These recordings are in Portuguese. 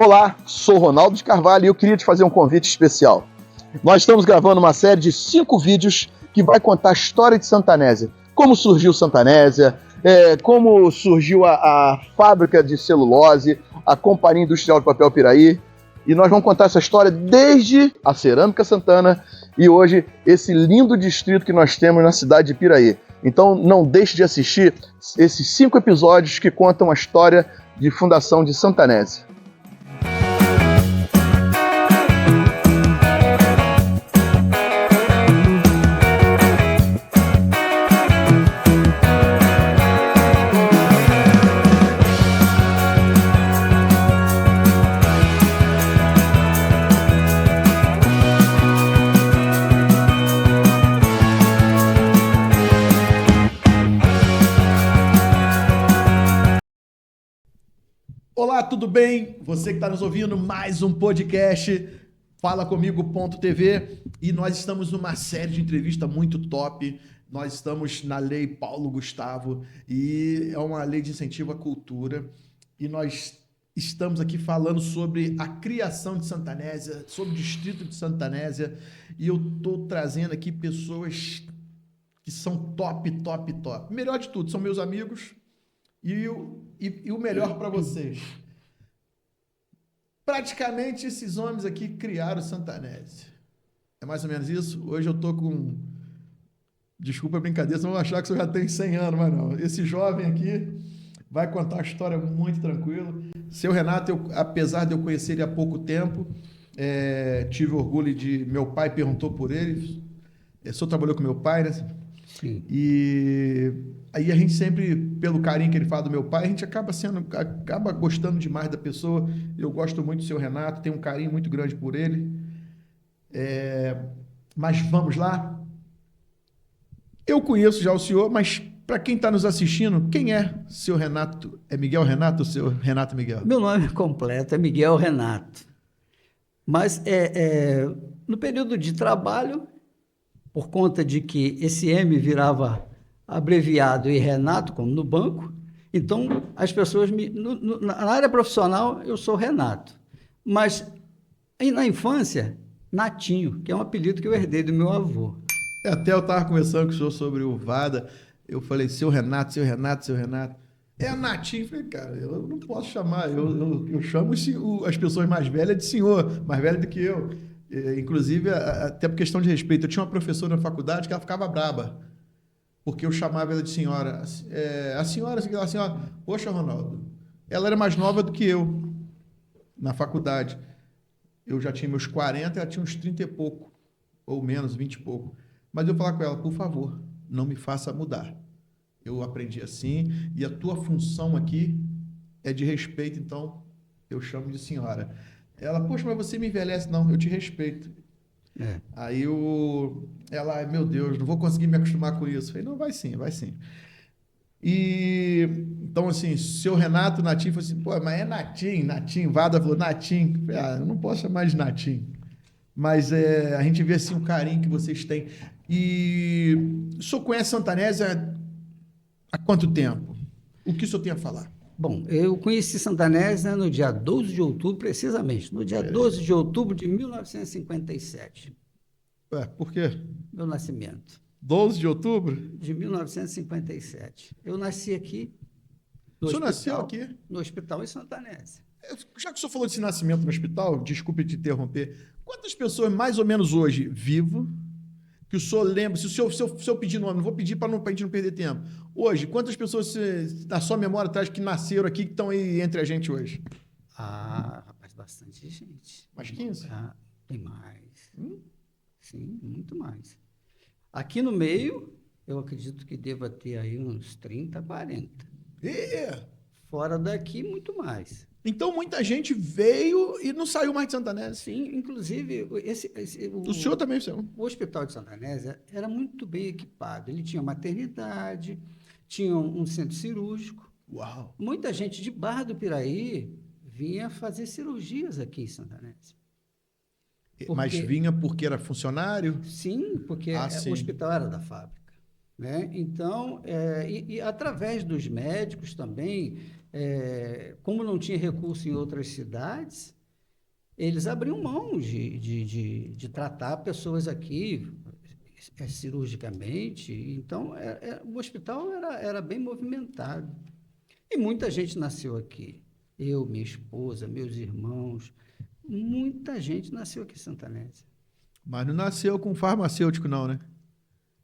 Olá, sou Ronaldo de Carvalho e eu queria te fazer um convite especial. Nós estamos gravando uma série de 5 vídeos que vai contar a história de Santanésia. Como surgiu Santanésia, como surgiu a fábrica de celulose, a Companhia Industrial de Papel Piraí. E nós vamos contar essa história desde a Cerâmica Santana e hoje esse lindo distrito que nós temos na cidade de Piraí. Então não deixe de assistir esses 5 episódios que contam a história de fundação de Santanésia. Olá, tudo bem? Você que está nos ouvindo, mais um podcast Fala Comigo.tv e nós estamos numa série de entrevista muito top. Nós estamos na Lei Paulo Gustavo e é uma lei de incentivo à cultura e nós estamos aqui falando sobre a criação de Santanésia, sobre o distrito de Santanésia e eu estou trazendo aqui pessoas que são top. Melhor de tudo, são meus amigos e o melhor para vocês. Praticamente esses homens aqui criaram Santanésia. É mais ou menos isso? Hoje eu tô com... Desculpa a brincadeira, vocês vão achar que eu já tenho 100 anos, mas não. Esse jovem aqui vai contar uma história muito tranquila. Seu Renato, apesar de eu conhecer ele há pouco tempo, tive orgulho de... Meu pai perguntou por ele. O senhor trabalhou com meu pai, né? Sim. E aí a gente sempre, pelo carinho que ele fala do meu pai, a gente acaba gostando demais da pessoa. Eu gosto muito do seu Renato, tenho um carinho muito grande por ele. Mas vamos lá. Eu conheço já o senhor, mas para quem está nos assistindo, quem é seu Renato? É Miguel Renato ou seu Renato Miguel? Meu nome completo é Miguel Renato. Mas no período de trabalho, por conta de que esse M virava abreviado e Renato, como no banco, então as pessoas na área profissional eu sou Renato, mas na infância, Natinho, que é um apelido que eu herdei do meu avô. Até eu estava conversando com o senhor sobre o Vada, eu falei, seu Renato. É Natinho, eu falei, cara, eu não posso chamar, eu chamo as pessoas mais velhas de senhor, mais velha do que eu. Inclusive, até por questão de respeito, eu tinha uma professora na faculdade que ela ficava braba, porque eu chamava ela de senhora. A senhora, poxa, Ronaldo, ela era mais nova do que eu na faculdade. Eu já tinha meus 40, ela tinha uns 30 e pouco, ou menos, 20 e pouco. Mas eu falava com ela, por favor, não me faça mudar. Eu aprendi assim, e a tua função aqui é de respeito, então eu chamo de senhora. Ela, poxa, mas você me envelhece. Não, eu te respeito. Aí ela, meu Deus, não vou conseguir me acostumar com isso. Eu falei, não, vai sim. E, então, assim, seu Renato Natinho falou assim, pô, mas é Natinho. Vada falou, Natinho. Eu falei, eu não posso chamar de Natinho. Mas a gente vê, assim, o carinho que vocês têm. E o senhor conhece Santanésia há quanto tempo? O que o senhor tem a falar? Bom, eu conheci Santanésia no dia 12 de outubro, precisamente, no dia 12 de outubro de 1957. Por quê? Meu nascimento. 12 de outubro? De 1957. Eu nasci aqui. O senhor nasceu aqui? No hospital em Santanésia. Já que o senhor falou desse nascimento no hospital, desculpe te interromper, quantas pessoas mais ou menos hoje vivo que o senhor lembra, se o senhor pedir nome, não vou pedir para a gente não perder tempo. Hoje, quantas pessoas na sua memória traz que nasceram aqui, que estão aí entre a gente hoje? Rapaz, bastante gente. Mais 15? Tem mais. Sim, muito mais. Aqui no meio, eu acredito que deva ter aí uns 30, 40. Fora daqui, muito mais. Então, muita gente veio e não saiu mais de Santanésia. Sim, inclusive, o senhor também, senhor? O Hospital de Santanésia era muito bem equipado. Ele tinha maternidade, tinha um centro cirúrgico. Uau! Muita gente de Barra do Piraí vinha fazer cirurgias aqui em Santanésia. Mas vinha porque era funcionário? Sim, porque o hospital era da fábrica, né? Então, e através dos médicos também, como não tinha recurso em outras cidades, eles abriam mão de tratar pessoas aqui cirurgicamente. Então, o hospital era bem movimentado. E muita gente nasceu aqui. Eu, minha esposa, meus irmãos, muita gente nasceu aqui em Santanésia. Mas não nasceu com farmacêutico, não, né?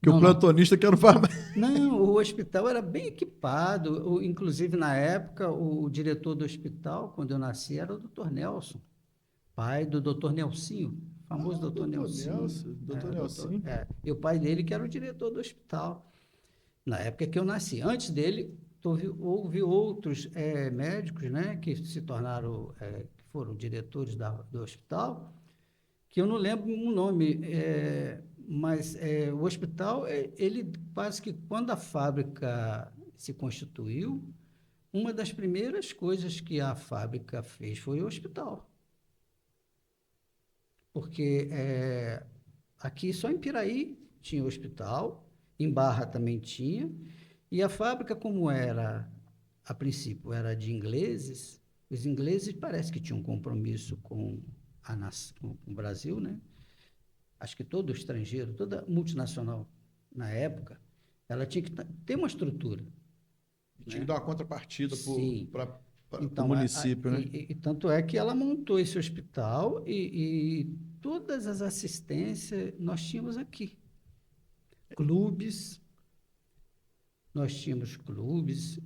Que Não, o plantonista que era o farmacêutico. Não, o hospital era bem equipado. Inclusive, na época, o diretor do hospital, quando eu nasci, era o Dr. Nelson, pai do Dr. Nelsinho, famoso Dr. Nelsinho. Dr. Nelsinho. E o pai dele que era o diretor do hospital, na época que eu nasci. Antes dele, houve outros médicos, né, que se tornaram, que foram diretores do hospital, que eu não lembro o nome, mas o hospital, ele quase que quando a fábrica se constituiu, uma das primeiras coisas que a fábrica fez foi o hospital. Porque aqui só em Piraí tinha hospital, em Barra também tinha, e a fábrica, como era, a princípio, era de ingleses, os ingleses parece que tinham um compromisso com o Brasil, né? Acho que todo estrangeiro, toda multinacional na época, ela tinha que ter uma estrutura. Tinha que dar uma contrapartida para então, o município, né? E tanto é que ela montou esse hospital e todas as assistências nós tínhamos aqui. Clubes, nós tínhamos clubes,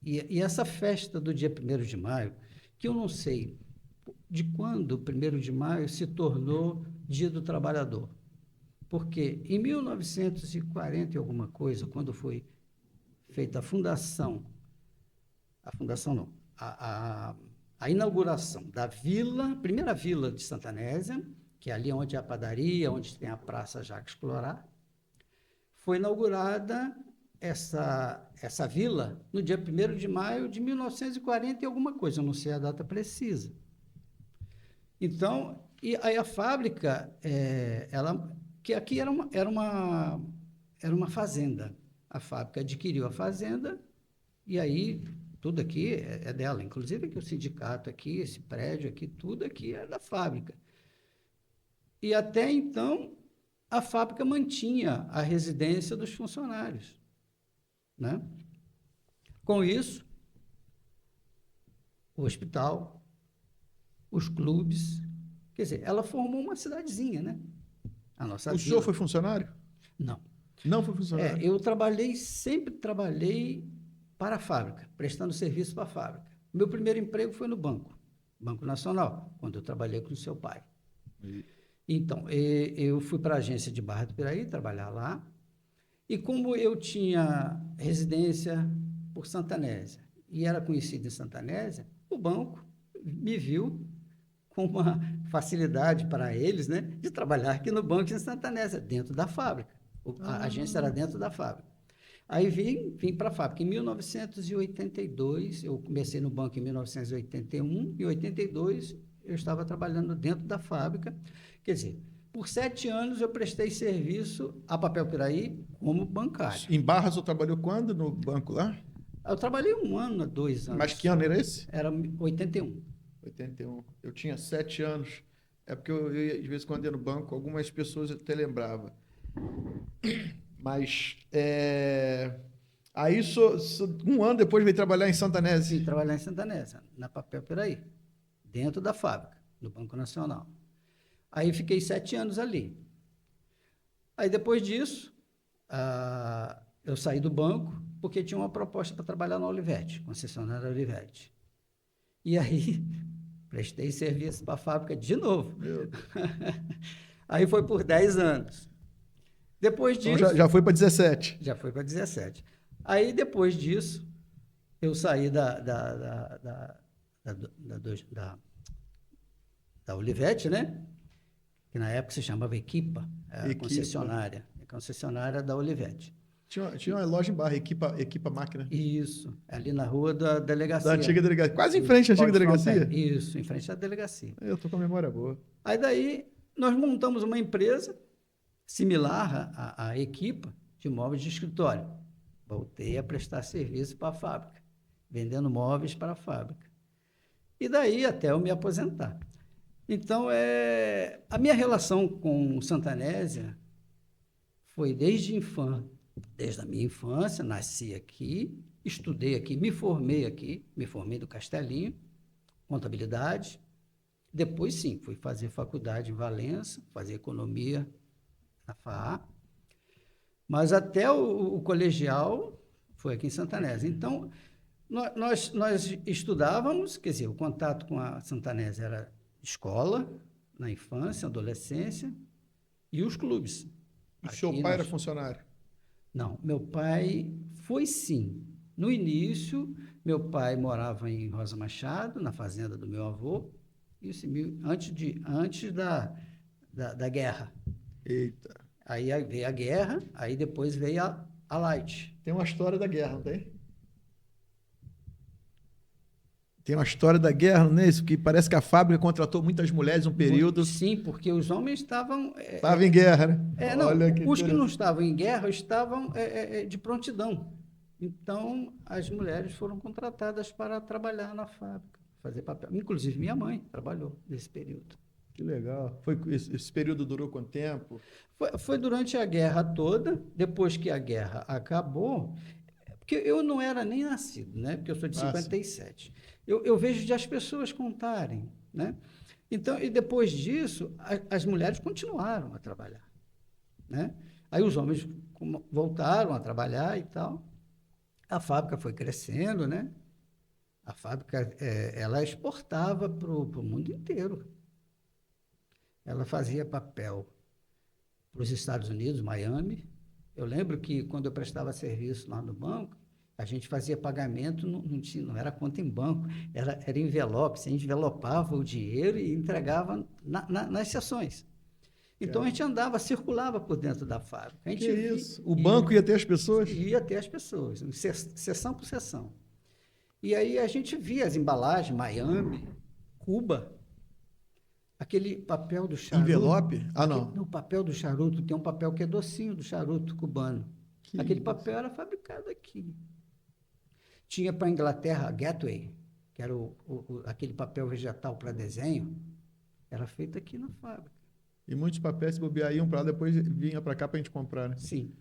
e essa festa do dia 1º de maio, que eu não sei de quando o 1º de maio se tornou Dia do Trabalhador. Porque em 1940 e alguma coisa, quando foi feita a inauguração da primeira vila de Santanésia, que é ali onde é a padaria, onde tem a Praça Jacques Clorat, foi inaugurada essa vila no dia 1º de maio de 1940 e alguma coisa, eu não sei a data precisa. Então, e aí a fábrica, que aqui era uma fazenda. A fábrica adquiriu a fazenda e aí tudo aqui é dela. Inclusive aqui o sindicato aqui, esse prédio aqui, tudo aqui é da fábrica. E até então a fábrica mantinha a residência dos funcionários, né? Com isso, o hospital, os clubes, quer dizer, ela formou uma cidadezinha, né? A nossa O senhor foi funcionário? Não. Não foi funcionário? Eu sempre trabalhei para a fábrica, prestando serviço para a fábrica. Meu primeiro emprego foi no Banco Nacional, quando eu trabalhei com o seu pai. Então, eu fui para a agência de Barra do Piraí trabalhar lá, e como eu tinha residência por Santanésia, e era conhecido em Santanésia, o banco me viu com uma facilidade para eles, né, de trabalhar aqui no banco em Santanésia, dentro da fábrica. A agência era dentro da fábrica. Aí vim para a fábrica. Em 1982, eu comecei no banco em 1981, e em 82 eu estava trabalhando dentro da fábrica. Quer dizer, por 7 anos eu prestei serviço a Papel Piraí como bancário. Em Barra, o senhor trabalhou quando no banco lá? Eu trabalhei 1 ano, 2 anos. Mas que ano era esse? Era 81. 81. Eu tinha 7 anos. É porque eu de vez em quando ia no banco, algumas pessoas eu até lembrava. Mas, aí, 1 ano depois veio trabalhar em Santanésia? Sim, trabalhar em Santanésia, na Papel Piraí, dentro da fábrica, do Banco Nacional. Aí fiquei 7 anos ali. Aí, depois disso, eu saí do banco, porque tinha uma proposta para trabalhar na Olivetti, concessionária Olivetti. E aí, prestei serviço para a fábrica de novo. Aí foi por 10 anos. Depois disso... Então já foi para 17. Já foi para 17. Aí, depois disso, eu saí da Olivetti, né? Que na época se chamava Equipa, concessionária. A concessionária da Olivetti. Tinha uma loja em Barra, Equipa Máquina. Isso, ali na rua da delegacia. Da antiga delegacia. Quase em frente à antiga delegacia? Isso, em frente à delegacia. Eu estou com a memória boa. Aí daí, nós montamos uma empresa similar à Equipa de móveis de escritório. Voltei a prestar serviço para a fábrica, vendendo móveis para a fábrica. e daí até eu me aposentar. Então, a minha relação com Santanésia foi desde a minha infância, nasci aqui, estudei aqui, me formei do Castelinho, contabilidade. Depois, sim, fui fazer faculdade em Valença, fazer economia na FAA, mas até o colegial foi aqui em Santanésia. Então, nós estudávamos, quer dizer, o contato com a Santanésia era escola, na infância, adolescência, e os clubes. E seu pai era funcionário? Não, meu pai foi sim. No início, meu pai morava em Rosa Machado, na fazenda do meu avô, isso antes da guerra. Eita. Aí veio a guerra, aí depois veio a Light. Tem uma história da guerra, não tem? Tem uma história da guerra, não é isso? Que parece que a fábrica contratou muitas mulheres um período. Sim, porque os homens estavam... Estavam em guerra, né? Não, Olha os que não estavam em guerra estavam de prontidão. Então, as mulheres foram contratadas para trabalhar na fábrica, fazer papel. Inclusive, minha mãe trabalhou nesse período. Que legal. Esse período durou quanto tempo? Foi durante a guerra toda. Depois que a guerra acabou, porque eu não era nem nascido, né? Porque eu sou de 57. Eu vejo de as pessoas contarem, né? Então, e depois disso, as mulheres continuaram a trabalhar, né? Aí os homens voltaram a trabalhar e tal. A fábrica foi crescendo, né? A fábrica, ela exportava para o mundo inteiro. Ela fazia papel para os Estados Unidos, Miami. Eu lembro que quando eu prestava serviço lá no banco, a gente fazia pagamento, não era conta em banco, era envelope. Você envelopava o dinheiro e entregava nas sessões. Então a gente circulava por dentro da fábrica. A gente isso? O banco ia ter as pessoas? Ia ter as pessoas, sessão por sessão. E aí a gente via as embalagens, Miami, Cuba, aquele papel do charuto. Envelope? Ah, não. No papel do charuto, tem um papel que é docinho do charuto cubano. Aquele papel era fabricado aqui. Tinha para a Inglaterra, Gateway, que era aquele papel vegetal para desenho, era feito aqui na fábrica. E muitos papéis se bobear iam para lá, depois vinha para cá para a gente comprar, né? Sim.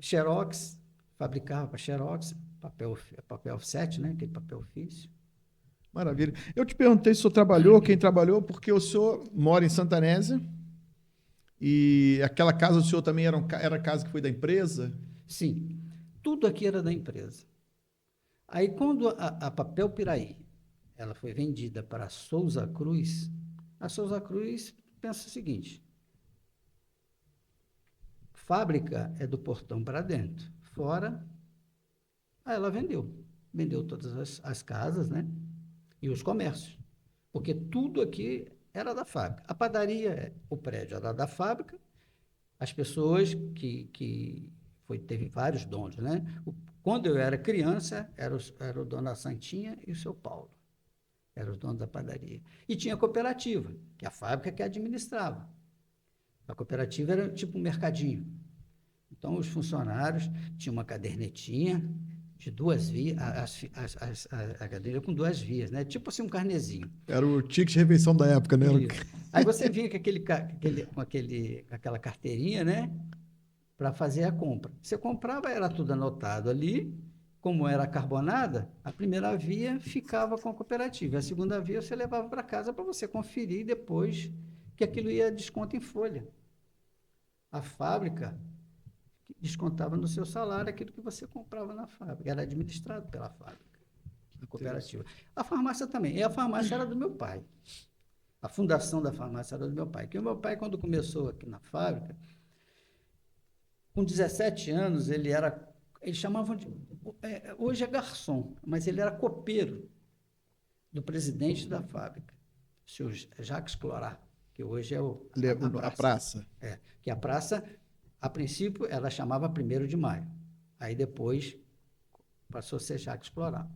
Xerox, fabricava para Xerox, papel offset, né? Aquele papel ofício. Maravilha. Eu te perguntei se o senhor trabalhou, quem trabalhou, porque o senhor mora em Santanésia e aquela casa do senhor também era a casa que foi da empresa? Sim. Tudo aqui era da empresa. Aí, quando a Papel Piraí ela foi vendida para a Souza Cruz pensa o seguinte: fábrica é do portão para dentro, fora, aí ela vendeu todas as casas, né? E os comércios, porque tudo aqui era da fábrica. A padaria, o prédio era da fábrica, as pessoas teve vários donos, né? Quando eu era criança, era o dono da Santinha e o seu Paulo. Eram os donos da padaria. E tinha a cooperativa, que é a fábrica que administrava. A cooperativa era tipo um mercadinho. Então, os funcionários tinham uma cadernetinha de 2 vias, a cadeira com 2 vias, né? Tipo assim, um carnezinho. Era o ticket de refeição da época, né? Aí você vinha com aquela carteirinha, né? Para fazer a compra. Você comprava, era tudo anotado ali. Como era carbonada, a primeira via ficava com a cooperativa. A segunda via você levava para casa para você conferir depois que aquilo ia desconto em folha. A fábrica descontava no seu salário aquilo que você comprava na fábrica. Era administrado pela fábrica, a cooperativa. A farmácia também. E a farmácia era do meu pai. A fundação da farmácia era do meu pai. Porque o meu pai, quando começou aqui na fábrica, com 17 anos, eles chamavam hoje é garçom, mas ele era copeiro do presidente da fábrica, o senhor Jacques Clorat, que hoje é a praça. Que a praça, a princípio, ela chamava 1º de Maio. Aí depois passou a ser Jacques Clorat.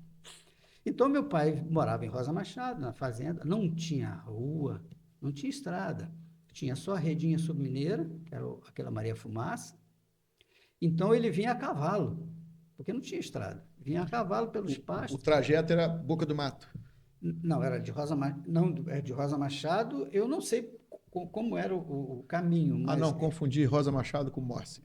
Então, meu pai morava em Rosa Machado, na fazenda, não tinha rua, não tinha estrada, tinha só a redinha submineira, que era aquela Maria Fumaça. Então, ele vinha a cavalo, porque não tinha estrada. Vinha a cavalo pelos pastos. O trajeto era Boca do Mato. Não, era de Rosa Machado. Não, é de Rosa Machado. Eu não sei como era o caminho. Mas, não, confundi Rosa Machado com Morse.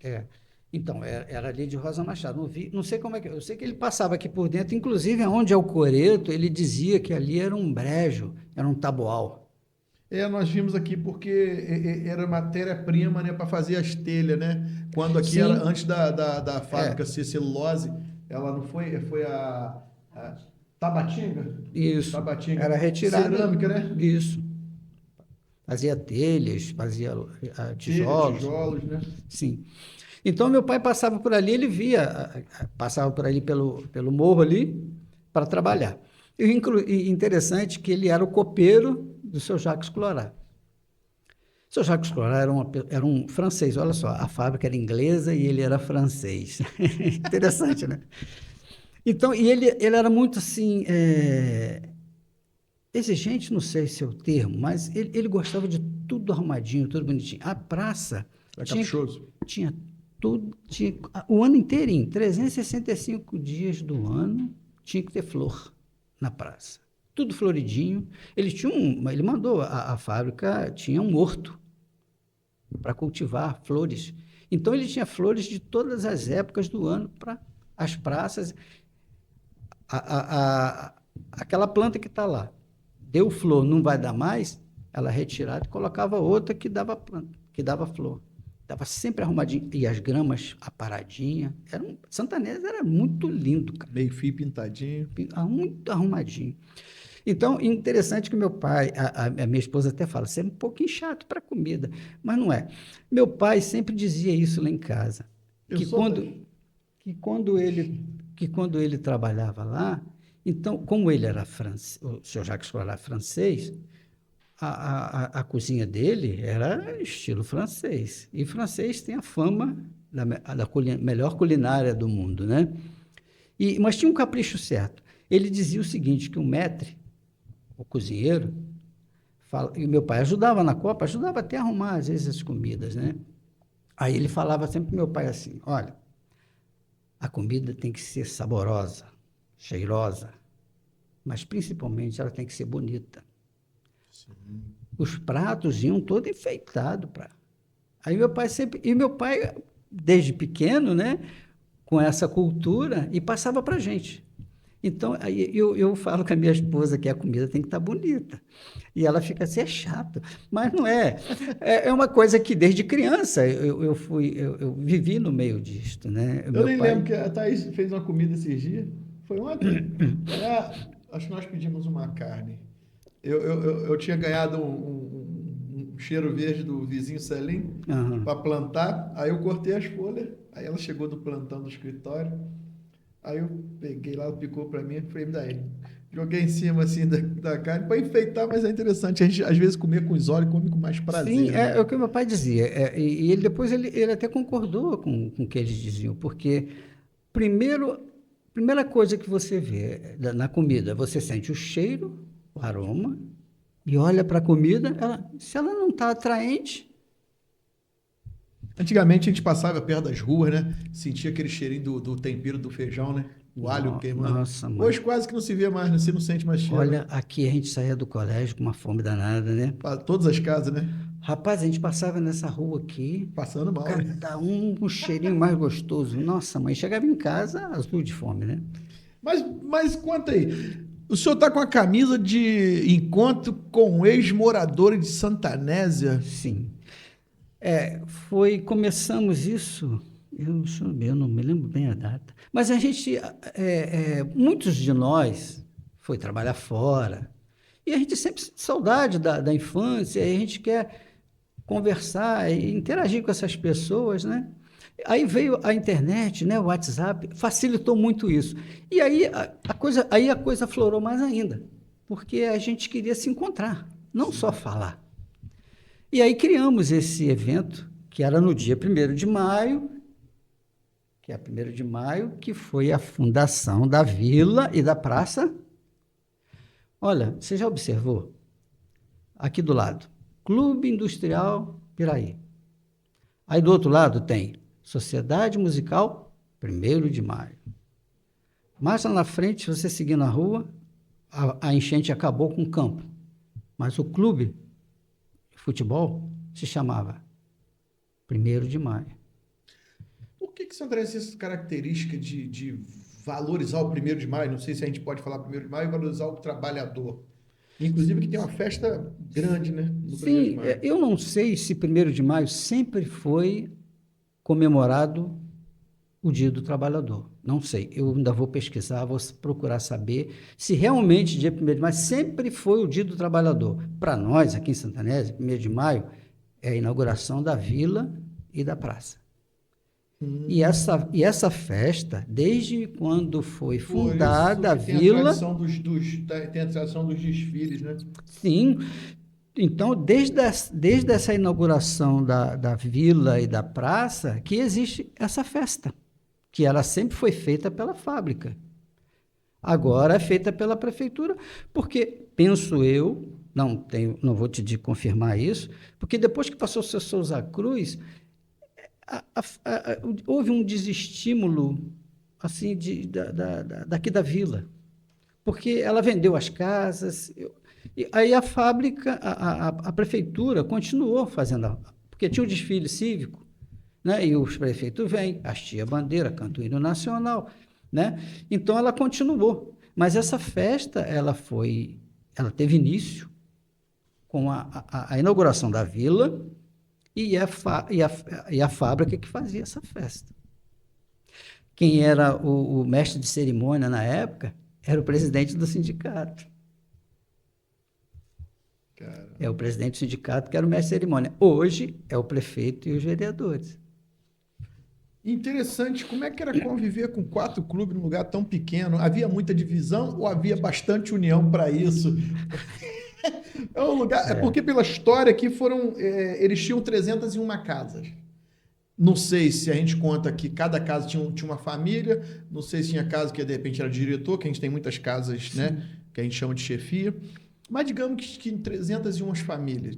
Então, era ali de Rosa Machado. Não sei como é que. Eu sei que ele passava aqui por dentro, inclusive onde é o coreto, ele dizia que ali era um brejo, era um taboal. Nós vimos aqui porque era matéria-prima, né, para fazer as telhas, né? Quando aqui Sim. era antes da fábrica ser celulose, ela não foi a Tabatinga? Isso. Tabatinga. Era retirada. Cerâmica, né? Isso. Fazia telhas, fazia tijolos. Tijolos, né? Sim. Então, meu pai passava por ali, ele via, passava por ali pelo morro ali para trabalhar. E interessante que ele era o copeiro do seu Jacques Clorat. O seu Jacques Clorat era um francês, olha só, a fábrica era inglesa e ele era francês. Interessante, né? Então, e ele era muito assim, exigente, não sei se é o termo, mas ele gostava de tudo arrumadinho, tudo bonitinho. A praça tinha tudo, o ano inteirinho, 365 dias do ano, tinha que ter flor na praça. Tudo floridinho. Ele mandou, a fábrica tinha um horto para cultivar flores. Então, ele tinha flores de todas as épocas do ano para as praças. Aquela planta que está lá, deu flor, não vai dar mais, ela retirava e colocava outra que dava flor. Estava sempre arrumadinho. E as gramas aparadinhas. Santanese era muito lindo, cara. Meio fio pintadinho. Muito arrumadinho. Então, interessante que meu pai, a minha esposa até fala, você é um pouquinho chato para comida, mas não é. Meu pai sempre dizia isso lá em casa, que quando ele trabalhava lá, então, como ele era francês, o senhor Jacques Clorat francês, a cozinha dele era estilo francês. E francês tem a fama da melhor culinária do mundo, né? Mas tinha um capricho certo. Ele dizia o seguinte, que o maître, o cozinheiro, e meu pai ajudava na copa, ajudava até a arrumar, às vezes, as comidas, né? Aí ele falava sempre para meu pai assim, olha, a comida tem que ser saborosa, cheirosa, mas principalmente ela tem que ser bonita. Sim. Os pratos iam todo enfeitados. Aí meu pai, desde pequeno, né, com essa cultura, e passava para a gente. Então, aí eu falo com a minha esposa que a comida tem que estar bonita. E ela fica assim, é chato. Mas não é. É uma coisa que desde criança eu vivi no meio disto, né? Eu nem lembro que a Thaís fez uma comida esses dias. Foi ontem? Acho que nós pedimos uma carne. Eu tinha ganhado um cheiro verde do vizinho Celim para plantar. Aí eu cortei as folhas. Aí ela chegou do plantão do escritório. Aí eu peguei lá, ela picou para mim e falei, daí. Joguei em cima assim da carne para enfeitar, mas é interessante. A gente às vezes comer com os olhos, come com mais prazer. Sim, né? é o que meu pai dizia. E ele depois ele até concordou com o que eles diziam, porque primeira coisa que você vê na comida, você sente o cheiro, o aroma, e olha para a comida, se ela não está atraente. Antigamente a gente passava perto das ruas, né? Sentia aquele cheirinho do tempero do feijão, né? O alho queimando. Nossa, mãe. Hoje quase que não se vê mais, né? Você não sente mais cheiro. Olha, aqui a gente saía do colégio com uma fome danada, né? Para todas as casas, né? Rapaz, a gente passava nessa rua aqui. Passando mal, né? Cada um cheirinho mais gostoso. Nossa, mãe, chegava em casa azul de fome, né? Mas conta aí. O senhor está com a camisa de encontro com ex-moradores de Santanésia? Sim. Começamos isso, eu não me lembro bem a data, mas a gente, muitos de nós foi trabalhar fora, e a gente sempre sente saudade da infância, e a gente quer conversar e interagir com essas pessoas, né? Aí veio a internet, né, o WhatsApp, facilitou muito isso. E aí a coisa aflorou mais ainda, porque a gente queria se encontrar, não só falar. E aí criamos esse evento, que era no dia 1º de maio, que foi a fundação da vila e da praça. Olha, você já observou? Aqui do lado, Clube Industrial Piraí. Aí do outro lado tem Sociedade Musical 1º de maio. Mais lá na frente, se você seguir na rua, a enchente acabou com o campo, mas o clube de futebol se chamava 1º de Maio. Por que Santo André tem essa característica de valorizar o 1º de maio? Não sei se a gente pode falar 1º de maio e valorizar o trabalhador. Inclusive que tem uma festa grande, né? No 1º de Sim, maio. eu não sei se 1º de maio sempre foi comemorado o Dia do Trabalhador. Não sei, eu ainda vou pesquisar, vou procurar saber se realmente dia 1º de maio sempre foi o Dia do Trabalhador. Para nós, aqui em Santanese, 1º de maio é a inauguração da vila e da praça. E essa festa, desde quando foi fundada a vila... Tem a tradição dos desfiles, né? Sim, então desde essa inauguração da vila e da praça que existe essa festa, que ela sempre foi feita pela fábrica. Agora é feita pela prefeitura, porque, penso eu, não vou te confirmar isso, porque depois que passou o seu Souza Cruz, houve um desestímulo assim, daqui da vila, porque ela vendeu as casas, e aí a fábrica, a prefeitura continuou fazendo, porque tinha o desfile cívico, né? E os prefeitos vêm, hastia a bandeira, canta o hino nacional, né? Então ela continuou, mas essa festa ela teve início com a inauguração da vila e a fábrica que fazia essa festa. Quem era o mestre de cerimônia na época era o presidente do sindicato. Cara. É o presidente do sindicato que era o mestre de cerimônia. Hoje é o prefeito e os vereadores. Interessante, como é que era conviver com 4 clubes num lugar tão pequeno? Havia muita divisão ou havia bastante união para isso? É um lugar, é porque pela história aqui eles tinham 301 casas. Não sei se a gente conta que cada casa tinha uma família, não sei se tinha casa que de repente era diretor, que a gente tem muitas casas, né, que a gente chama de chefia, mas digamos que 301 famílias,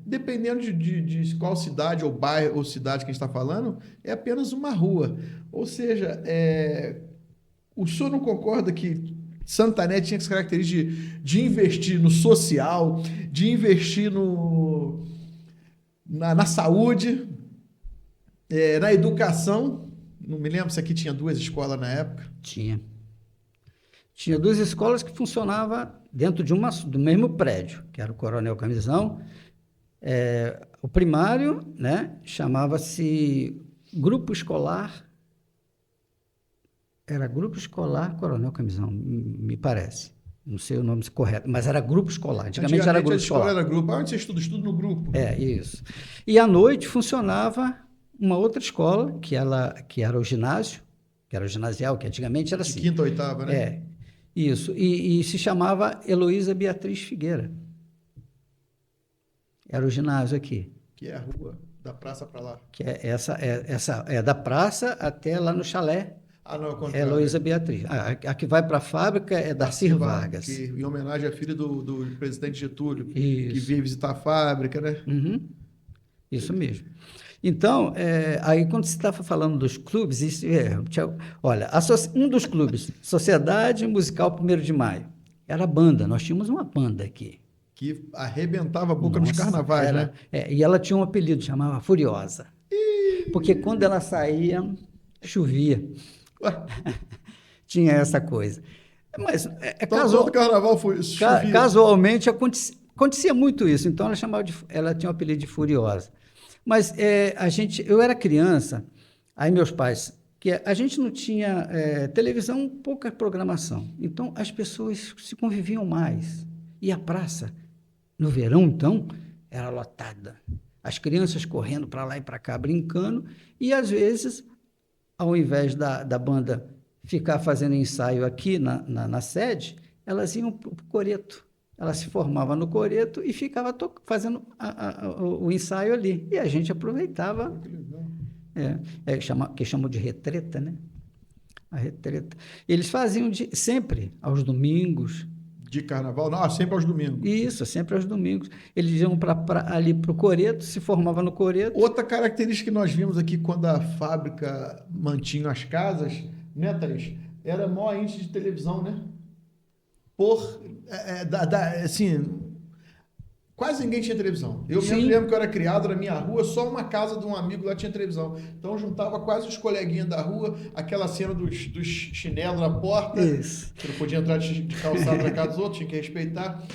dependendo de qual cidade ou bairro ou cidade que a gente está falando, é apenas uma rua. Ou seja, o senhor não concorda que Santané tinha essa característica de investir no social, de investir na saúde, na educação? Não me lembro se aqui tinha 2 escolas na época. Tinha 2 escolas que funcionavam dentro do mesmo prédio, que era o Coronel Camisão. O primário, né, chamava-se Grupo Escolar. Era Grupo Escolar Coronel Camisão, me parece. Não sei o nome correto, mas era Grupo Escolar. Antigamente era Grupo Escolar. Era grupo. Onde você estuda no grupo. Isso. E à noite funcionava uma outra escola, que era o ginásio, que era o ginasial, que antigamente era assim. De 5ª a 8ª, né? Isso. E se chamava Heloísa Beatriz Figueira. Era o ginásio aqui. Que é a rua, da praça para lá. Que essa é da praça até lá no chalé. Não, ao é Heloísa Beatriz. A que vai para a fábrica é Darcy Vargas. Em homenagem à filha do presidente Getúlio, Isso. que veio visitar a fábrica, né? Uhum. Isso mesmo. Então, aí quando você estava falando dos clubes, olha, um dos clubes, Sociedade Musical 1º de Maio, era a banda, nós tínhamos uma banda aqui. Que arrebentava a boca nos carnavais, né? E ela tinha um apelido, chamava Furiosa. Porque quando ela saía, chovia. Tinha essa coisa. Mas todo carnaval chovia. Casualmente acontecia muito isso. Então ela tinha o apelido de Furiosa. Mas eu era criança, aí meus pais, que a gente não tinha televisão, pouca programação. Então as pessoas se conviviam mais. E a praça, no verão, então, era lotada. As crianças correndo para lá e para cá, brincando, e às vezes, ao invés da banda ficar fazendo ensaio aqui na sede, elas iam para o coreto. Ela se formava no coreto e ficava fazendo o ensaio ali. E a gente aproveitava, que chamam de retreta, né? A retreta. Eles faziam sempre, aos domingos. De carnaval? Não, sempre aos domingos. Isso, sempre aos domingos. Eles iam ali para o coreto, se formavam no coreto. Outra característica que nós vimos aqui quando a fábrica mantinha as casas, né, Thaís? Era maior índice de televisão, né? assim, quase ninguém tinha televisão. Eu Sim. mesmo lembro que eu era criado na minha rua, só uma casa de um amigo lá tinha televisão. Então eu juntava quase os coleguinhas da rua, aquela cena dos chinelos na porta. Isso. Você não podia entrar de calçado na casa dos outros, tinha que respeitar.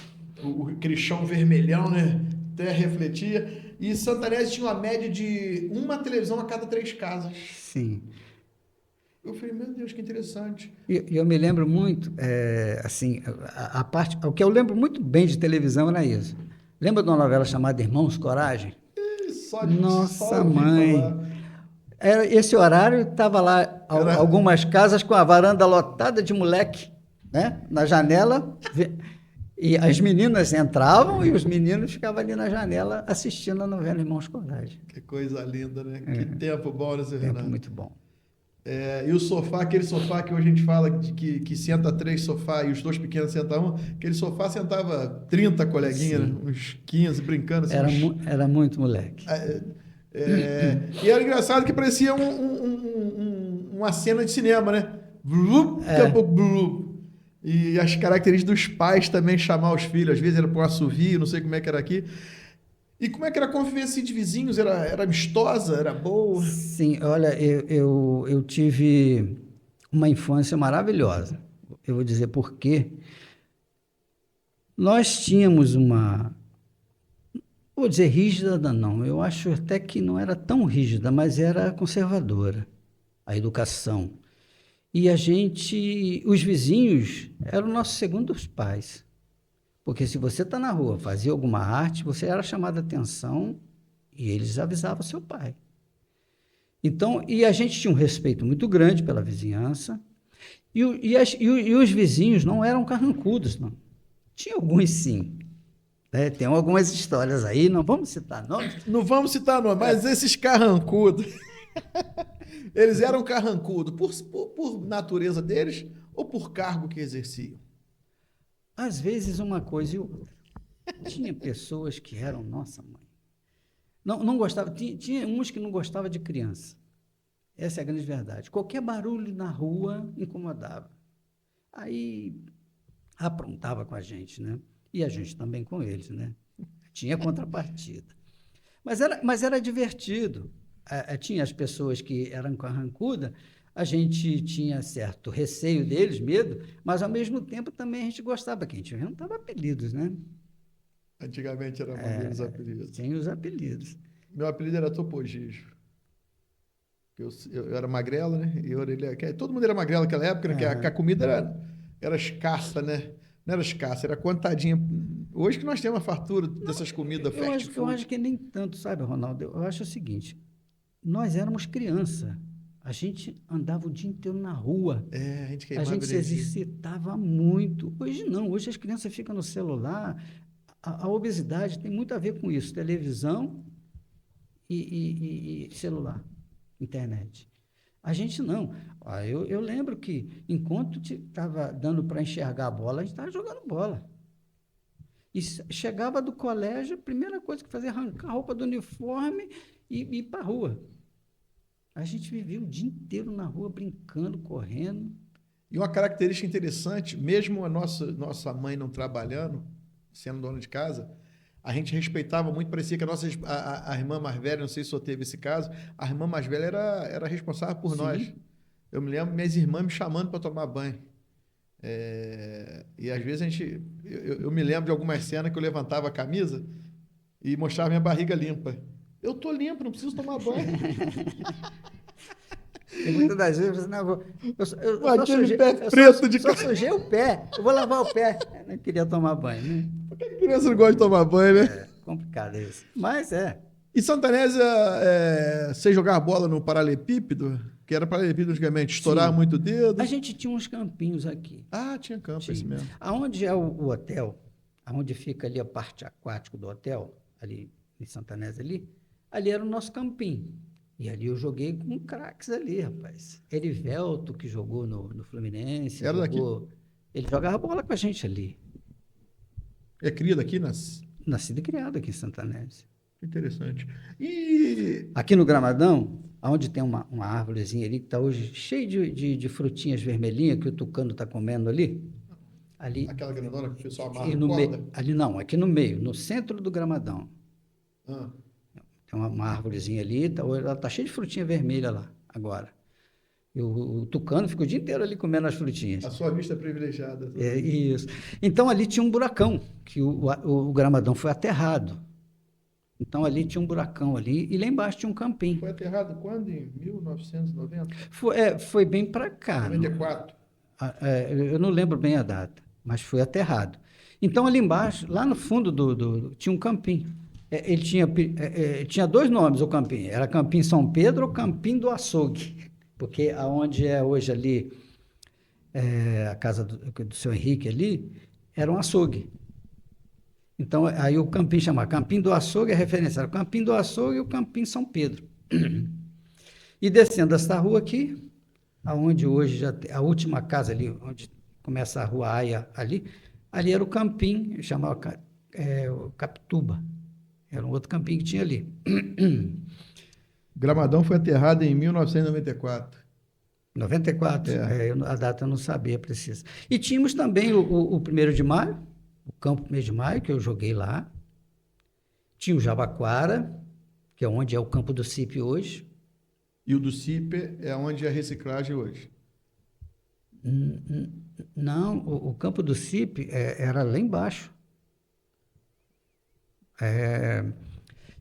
Aquele chão vermelhão, né? Até refletia. E Santanese tinha uma média de uma televisão a cada 3 casas. Sim. Eu falei, meu Deus, que interessante. E eu me lembro muito, assim, a parte, o que eu lembro muito bem de televisão era isso. Lembra de uma novela chamada Irmãos Coragem? Nossa, mãe! Era esse horário, estava lá algumas casas com a varanda lotada de moleque, né? Na janela, e as meninas entravam e os meninos ficavam ali na janela assistindo a novela Irmãos Coragem. Que coisa linda, né? Que tempo bom, né, seu Tempo Renato? muito bom. E o sofá, aquele sofá que hoje a gente fala que senta 3 sofás e os 2 pequenos sentam 1, aquele sofá sentava 30 coleguinhas, né? Uns 15 brincando. Assim, Era muito moleque. E era engraçado que parecia uma cena de cinema, né? Blup, daqui a pouco, blup. E as características dos pais também chamar os filhos, às vezes era para um assovio, não sei como é que era aqui. E como é que era a convivência de vizinhos? Era amistosa? Era boa? Sim, olha, eu tive uma infância maravilhosa. Eu vou dizer por quê. Nós tínhamos vou dizer rígida, não, eu acho até que não era tão rígida, mas era conservadora, a educação. E os vizinhos eram nossos segundos pais. Porque se você está na rua, fazia alguma arte, você era chamado a atenção e eles avisavam seu pai. Então, e a gente tinha um respeito muito grande pela vizinhança, e os vizinhos não eram carrancudos, não. Tinha alguns sim. Né? Tem algumas histórias aí, não vamos citar nomes. Não vamos citar nomes, mas esses carrancudos, eles eram carrancudos por natureza deles ou por cargo que exerciam? Às vezes uma coisa e outra. Tinha pessoas que eram, nossa mãe, não gostava, tinha uns que não gostavam de criança. Essa é a grande verdade. Qualquer barulho na rua incomodava. Aí aprontava com a gente, né? E a gente também com eles, né? Tinha contrapartida. Mas era divertido. Tinha as pessoas que eram carrancudas, a gente tinha certo receio deles, medo, mas ao mesmo tempo também a gente gostava, porque a gente inventava apelidos, né? Antigamente era maneiro os apelidos. Tinha os apelidos. Meu apelido era Topogijo. Eu era magrelo, né? E todo mundo era magrelo naquela época, né? Que a comida era escassa, né? Não era escassa, era contadinha. Hoje que nós temos uma fartura dessas comidas fast food. Eu acho que nem tanto, sabe, Ronaldo? Eu acho o seguinte, nós éramos criança. A gente andava o dia inteiro na rua. A gente queimava A gente se exercitava muito. Hoje não, hoje as crianças ficam no celular. A obesidade tem muito a ver com isso. Televisão e celular, internet. A gente não. Eu lembro que enquanto estava dando para enxergar a bola, a gente estava jogando bola. E chegava do colégio, a primeira coisa que fazia era arrancar a roupa do uniforme e ir para a rua. A gente vivia o dia inteiro na rua, brincando, correndo. E uma característica interessante, mesmo a nossa mãe não trabalhando, sendo dona de casa, a gente respeitava muito, parecia que a irmã mais velha, não sei se só teve esse caso, a irmã mais velha era responsável por nós. Eu me lembro minhas irmãs me chamando para tomar banho. E às vezes eu me lembro de algumas cenas que eu levantava a camisa e mostrava minha barriga limpa. Eu tô limpo, não preciso tomar banho. E muitas das vezes, não, eu só sujei o pé, eu vou lavar o pé. Eu não queria tomar banho, né? Por que a criança não gosta de tomar banho, né? É complicado isso. Mas E Santanésia, você jogava bola no paralelepípedo? Que era paralelepípedo antigamente, estourar muito o dedo? A gente tinha uns campinhos aqui. Tinha campo, esse mesmo. Aonde é o hotel, aonde fica ali a parte aquática do hotel, ali em Santanésia ali era o nosso campinho. E ali eu joguei com craques ali, rapaz. Erivelto, que jogou no Fluminense. Era daqui? Ele jogava bola com a gente ali. É cria daqui, Nascido e criado aqui em Santanésia. Interessante. E aqui no Gramadão, onde tem uma árvorezinha ali, que está hoje cheia de frutinhas vermelhinhas, que o tucano está comendo ali. Ali, Aquela grandona que o pessoal amarra e na corda? ali não, aqui no meio, no centro do gramadão. Ah, Tem uma árvorezinha ali, ela tá cheia de frutinha vermelha lá, agora. E o tucano fica o dia inteiro ali comendo as frutinhas. a sua vista é privilegiada. É isso. Então ali tinha um buracão, que o gramadão foi aterrado. Então ali tinha um buracão ali, e lá embaixo tinha um campim. Foi aterrado quando? Em 1990? Foi bem para cá. 94? Eu não lembro bem a data, mas foi aterrado. Então, ali embaixo, lá no fundo tinha um campim. Ele tinha dois nomes, o campim. Era Campim São Pedro ou Campim do Açougue. Porque aonde é hoje ali, a casa do seu Henrique ali, era um açougue. Então, aí o campim chamava Campim do Açougue, a referência era o Campim do Açougue e o Campim São Pedro. E descendo essa rua aqui, aonde hoje a última casa ali, onde começa a rua Aia ali era o campim, chamava o Capituba. Era um outro campim que tinha ali. Gramadão foi aterrado em 1994. 94, a data eu não sabia precisa. E tínhamos também o 1º de maio, o campo 1º de maio, que eu joguei lá. Tinha o Jabaquara, que é onde é o campo do CIP hoje. E o do CIP é onde é a reciclagem hoje? Não, o campo do CIP era lá embaixo.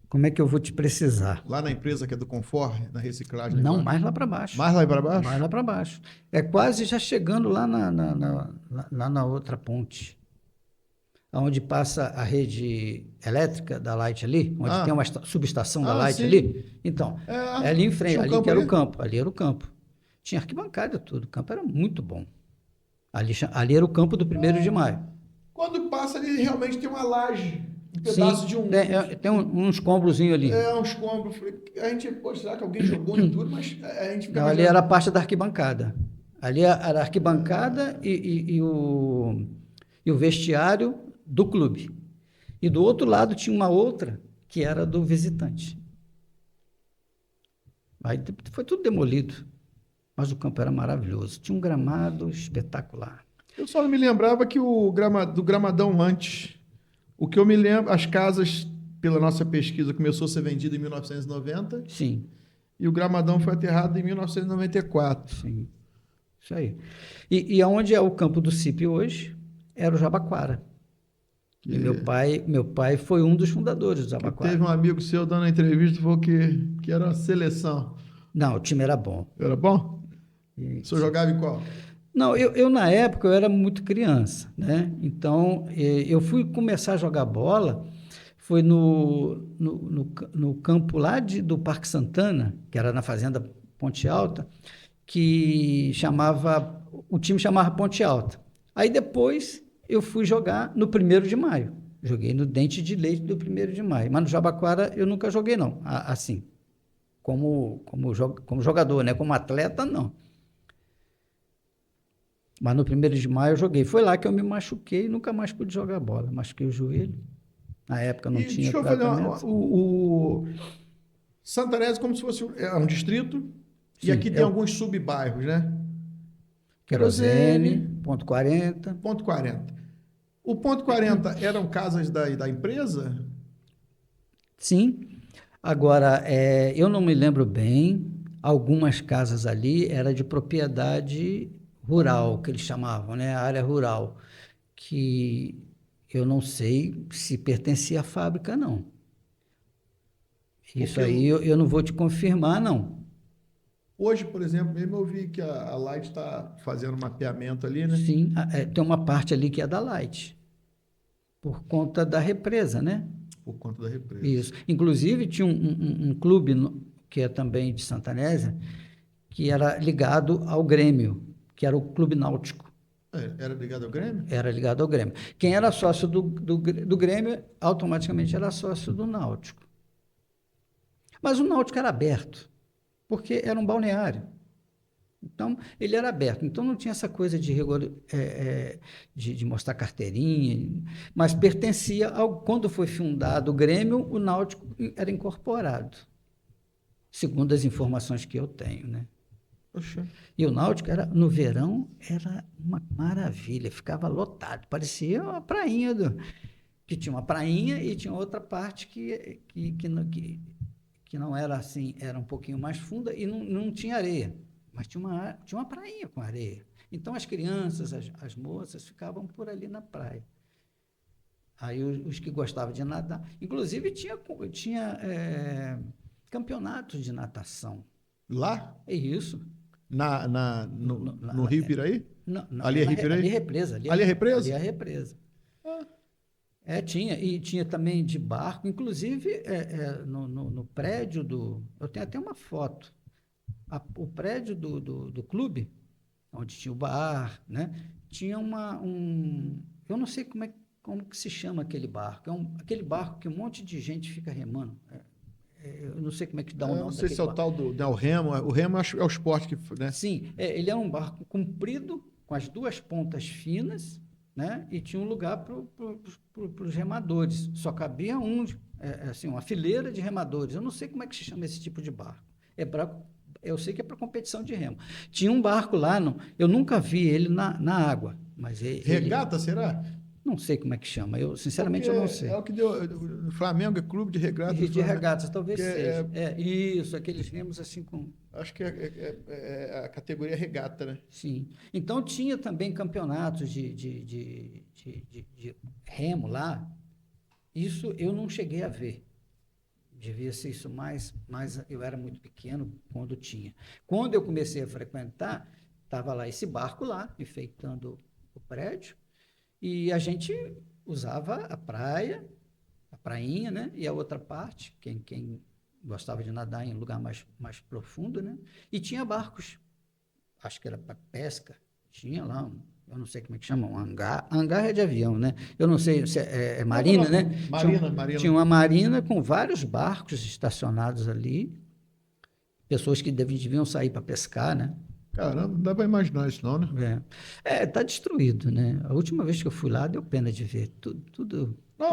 Como é que eu vou te precisar? Lá na empresa que é do Confor, na reciclagem? Não, mais lá para baixo. Mais lá para baixo? Mais lá para baixo. É quase já chegando lá na outra ponte. Onde passa a rede elétrica da Light ali, onde tem uma subestação da Light sim. ali. Então, ali em frente, ali que era o campo. Ali era o campo. Tinha arquibancada e tudo. O campo era muito bom. Ali era o campo do 1º de maio. Quando passa ali, realmente tem uma laje. Um pedaço de um... Tem um escombrozinho ali. Um escombro. A gente, pô, será que alguém jogou em tudo? Mas a gente fica... Não, ali era a parte da arquibancada. Ali era a arquibancada e o vestiário do clube. E do outro lado tinha uma outra que era do visitante. Aí foi tudo demolido. Mas o campo era maravilhoso. Tinha um gramado espetacular. Eu só não me lembrava que do Gramadão antes... O que eu me lembro, as casas, pela nossa pesquisa, começou a ser vendida em 1990. Sim. E o Gramadão foi aterrado em 1994. Sim. Isso aí. E aonde é o campo do CIP hoje, era o Jabaquara. E meu pai foi um dos fundadores do Jabaquara. Teve um amigo seu dando a entrevista e falou que era uma seleção. Não, o time era bom. Era bom? O senhor jogava em qual? Não, eu na época eu era muito criança, né? Então eu fui começar a jogar bola, foi no campo lá do Parque Santana, que era na Fazenda Ponte Alta, o time chamava Ponte Alta. Aí depois eu fui jogar no 1º de maio. Joguei no Dente de Leite do 1º de maio. Mas no Jabaquara eu nunca joguei, não. Assim, como jogador, né? Como atleta, não. Mas no 1º de maio eu joguei. Foi lá que eu me machuquei e nunca mais pude jogar bola. Machuquei o joelho. Na época não tinha tratamento. O Santanese como se fosse um distrito. Sim, e aqui tem alguns sub-bairros, né? Querosene, Ponto 40. Ponto 40. O Ponto 40 eram casas da empresa? Sim. Agora, eu não me lembro bem. Algumas casas ali eram de propriedade rural, que eles chamavam, né? A área rural, que eu não sei se pertencia à fábrica, não. Isso aí eu não vou te confirmar, não. Hoje, por exemplo, mesmo eu vi que a Light está fazendo um mapeamento ali, né? Sim, tem uma parte ali que é da Light, por conta da represa, né? Por conta da represa. Isso. Inclusive, tinha um clube, que é também de Santanésia, que era ligado ao Grêmio, que era o Clube Náutico. Era ligado ao Grêmio? Era ligado ao Grêmio. Quem era sócio do Grêmio, automaticamente era sócio do Náutico. Mas o Náutico era aberto, porque era um balneário. Então, ele era aberto. Então, não tinha essa coisa de mostrar carteirinha, mas pertencia quando foi fundado o Grêmio, o Náutico era incorporado, segundo as informações que eu tenho, né? Oxa. E o Náutico, no verão, era uma maravilha, ficava lotado, parecia uma prainha, que tinha uma prainha e tinha outra parte que não era assim, era um pouquinho mais funda e não tinha areia, mas tinha uma prainha com areia. Então as crianças, as moças ficavam por ali na praia. Aí os que gostavam de nadar, inclusive tinha campeonatos de natação. Lá? É isso. No Rio Piraí? Não, Ali é Rio Piraí? ali é represa. Ali é represa? Ali é represa. Tinha. E tinha também de barco, inclusive no prédio eu tenho até uma foto. O prédio do clube, onde tinha o bar, né? Tinha eu não sei como que se chama aquele barco. Aquele barco que um monte de gente fica remando. Eu não sei como é que dá o nome Eu não sei se é o barco. tal o remo. O remo é o esporte que, né? Sim, ele é um barco comprido, com as duas pontas finas, né? E tinha um lugar para os remadores. Só cabia assim, uma fileira de remadores. Eu não sei como é que se chama esse tipo de barco. Eu sei que é para competição de remo. Tinha um barco lá, eu nunca vi ele na água. Mas Regata, será? Não sei como é que chama. Sinceramente, eu não sei. É o que deu. O Flamengo é clube de regatas. De regatas, talvez seja. Isso, aqueles remos assim com. Acho que a categoria regata, né? Sim. Então tinha também campeonatos de remo lá. Isso eu não cheguei a ver. Devia ser isso mas eu era muito pequeno quando tinha. Quando eu comecei a frequentar, estava lá esse barco lá, enfeitando o prédio. E a gente usava a prainha, né? E a outra parte, quem gostava de nadar em um lugar mais profundo, né? E tinha barcos, acho que era para pesca, tinha lá, eu não sei como é que chama, um hangar. Hangar é de avião, né? Eu não sei se é marina, né? Marina. Tinha uma marina com vários barcos estacionados ali, pessoas que deviam sair para pescar, né? Caramba, não dá para imaginar isso não, né? Tá destruído, né? A última vez que eu fui lá, deu pena de ver tudo. Não,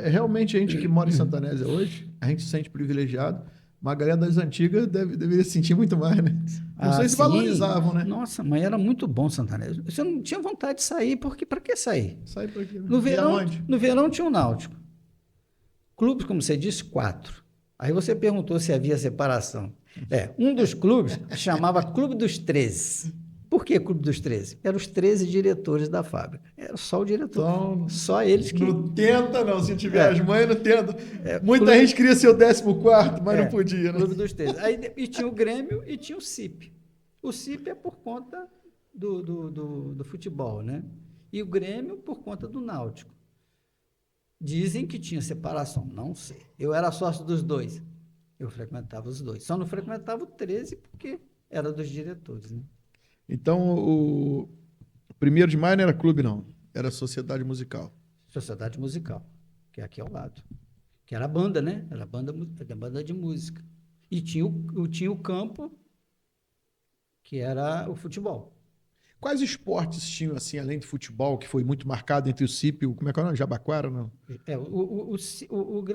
realmente a gente que mora em Santanésia hoje, a gente se sente privilegiado, mas a galera das antigas deveria se sentir muito mais, né? Não sei se valorizavam, né? Nossa, mas era muito bom Santanésia. Você não tinha vontade de sair, porque para que sair? Sair para quê? Né? No verão tinha o Náutico. Clubes, como você disse, 4. Aí você perguntou se havia separação. Um dos clubes chamava Clube dos 13. Por que Clube dos 13? Eram os 13 diretores da fábrica. Era só o diretor. Então, só eles que... Não tenta, não. Se tiver as mães, não tenta. Muita gente queria ser o 14º, mas não podia, né? Clube dos 13. E tinha o Grêmio e tinha o CIP. O CIP é por conta do futebol, né? E o Grêmio por conta do Náutico. Dizem que tinha separação, não sei. Eu era sócio dos dois. Eu frequentava os dois. Só não frequentava o 13 porque era dos diretores, né? Então, o 1º de maio não era clube, não. Era sociedade musical. Sociedade musical, que é aqui ao lado. Que era a banda, né? Era a banda de música. E tinha o campo, que era o futebol. Quais esportes tinham, assim, além do futebol, que foi muito marcado entre o CIP e como é que era? Jabaquara, não?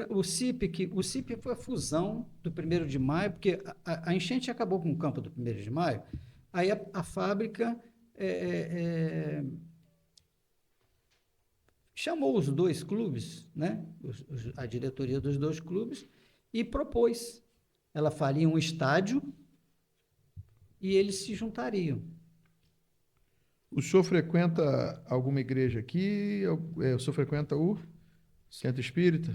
O CIP foi a fusão do 1º de maio, porque a enchente acabou com o campo do 1º de maio, aí a fábrica chamou os dois clubes, né? A diretoria dos dois clubes, e propôs. Ela faria um estádio e eles se juntariam. O senhor frequenta alguma igreja aqui? O senhor frequenta o Centro Espírita?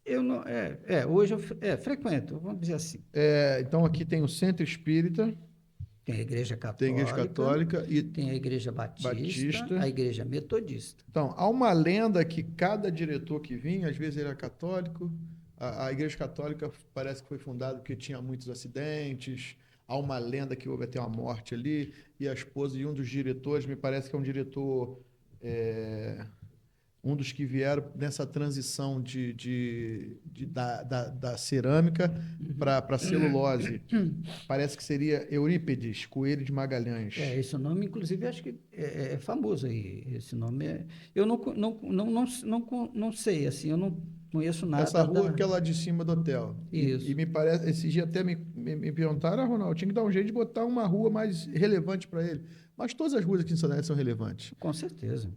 Eu não, hoje eu frequento, vamos dizer assim. Então aqui tem o Centro Espírita. Tem a Igreja Católica. Tem a Igreja Católica e tem a Igreja Batista, a Igreja Metodista. Então, há uma lenda que cada diretor que vinha, às vezes ele era católico. A Igreja Católica parece que foi fundada porque tinha muitos acidentes. Há uma lenda que houve até uma morte ali, e a esposa de um dos diretores, me parece que é um diretor, um dos que vieram nessa transição da cerâmica para a celulose. Parece que seria Eurípides Coelho de Magalhães. Esse nome, inclusive, acho que é famoso aí. Esse nome eu não sei, assim, eu conheço nada. Essa rua que é lá de cima do hotel. Isso. E me parece, esse dia até me perguntaram, Ronaldo, tinha que dar um jeito de botar uma rua mais relevante para ele. Mas todas as ruas aqui em Santanésia são relevantes. Com certeza.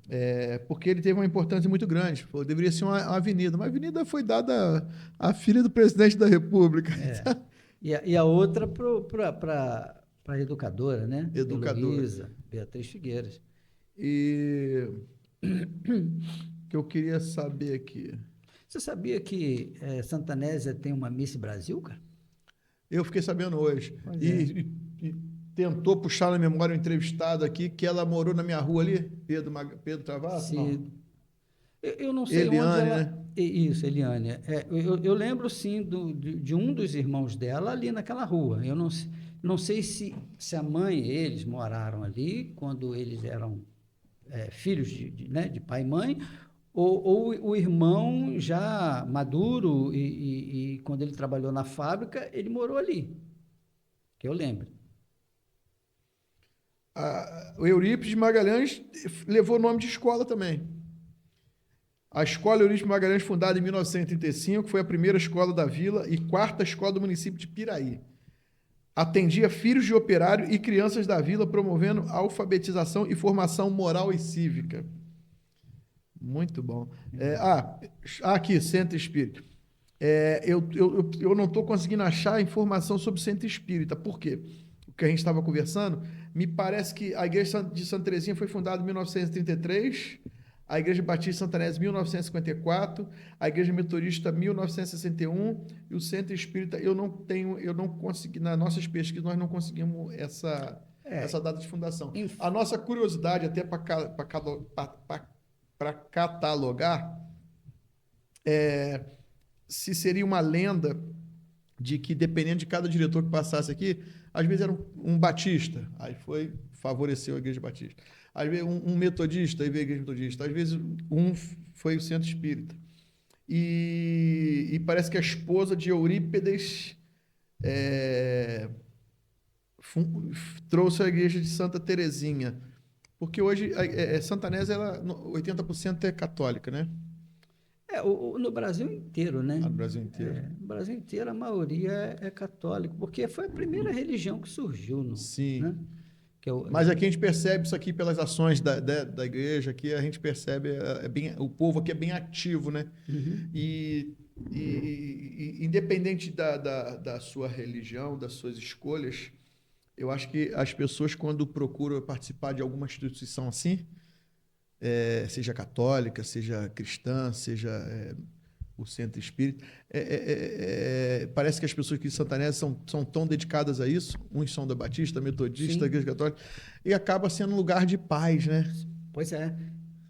Porque ele teve uma importância muito grande. Pô, deveria ser uma avenida. Uma avenida foi dada à filha do presidente da República. E a outra para a educadora, né? Educadora. Heloísa Beatriz Figueiras. E que eu queria saber aqui. Você sabia que Santanésia tem uma Miss Brasil, cara? Eu fiquei sabendo hoje. Pois E tentou puxar na memória um entrevistado aqui que ela morou na minha rua ali, Pedro Travasso? Sim. Eu não sei Eliane, onde ela... né? Isso, Eliane. Eu lembro, sim, de um dos irmãos dela ali naquela rua. Eu não sei se a mãe, eles moraram ali quando eles eram filhos de pai e mãe, ou o irmão já maduro e quando ele trabalhou na fábrica, ele morou ali, que eu lembro. O Eurípides Magalhães levou o nome de escola também. A Escola Eurípides Magalhães, fundada em 1935, foi a primeira escola da vila e quarta escola do município de Piraí. Atendia filhos de operário e crianças da vila, promovendo alfabetização e formação moral e cívica. Muito bom. Aqui, Centro Espírita. Eu não estou conseguindo achar informação sobre Centro Espírita. Por quê? O que a gente estava conversando, me parece que a Igreja de Santa Teresinha foi fundada em 1933, a Igreja Batista Santanésia, 1954, a Igreja Metodista, 1961, e o Centro Espírita, eu não consegui, nas nossas pesquisas, nós não conseguimos essa data de fundação. A nossa curiosidade, até para catalogar, se seria uma lenda de que, dependendo de cada diretor que passasse aqui, às vezes era um batista, aí favoreceu a Igreja Batista. Às vezes um metodista, aí veio a Igreja Metodista. Às vezes foi o Centro Espírita. E parece que a esposa de Eurípides trouxe a Igreja de Santa Teresinha. Porque hoje Santanésia, 80% é católica, né? No Brasil inteiro, né? No Brasil inteiro. No Brasil inteiro, a maioria é católico, porque foi a primeira religião que surgiu. Sim. Né? Mas aqui a gente percebe isso aqui pelas ações da igreja, aqui a gente percebe o povo aqui é bem ativo, né? Uhum. E independente da sua religião, das suas escolhas, eu acho que as pessoas, quando procuram participar de alguma instituição assim, seja católica, seja cristã, seja o Centro Espírita, parece que as pessoas aqui de Santanésia são tão dedicadas a isso, uns são da Batista, Metodista, Igreja Católica, e acaba sendo um lugar de paz, né? Pois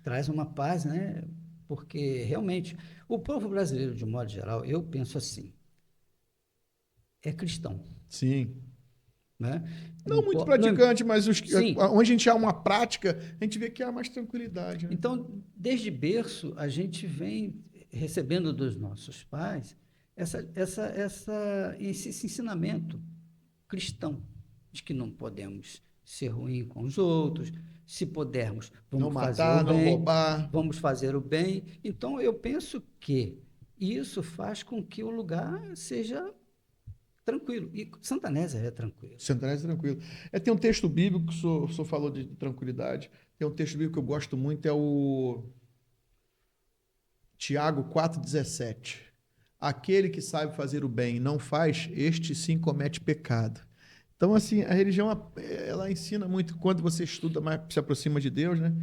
traz uma paz, né? Porque realmente o povo brasileiro, de modo geral, eu penso assim, é cristão. Sim. Né? Não muito praticante, mas onde a gente há uma prática, a gente vê que há mais tranquilidade. Né? Então, desde berço, a gente vem recebendo dos nossos pais esse ensinamento cristão, de que não podemos ser ruim com os outros, se pudermos, vamos fazer o bem, não roubar. Vamos fazer o bem. Então, eu penso que isso faz com que o lugar seja tranquilo. E Santanésia é tranquilo. Santanésia é tranquilo. Tem um texto bíblico que o senhor falou de tranquilidade. Tem um texto bíblico que eu gosto muito, é o Tiago 4,17. Aquele que sabe fazer o bem e não faz, este sim comete pecado. Então, assim, a religião, ela ensina muito, quando você estuda mais, se aproxima de Deus, né?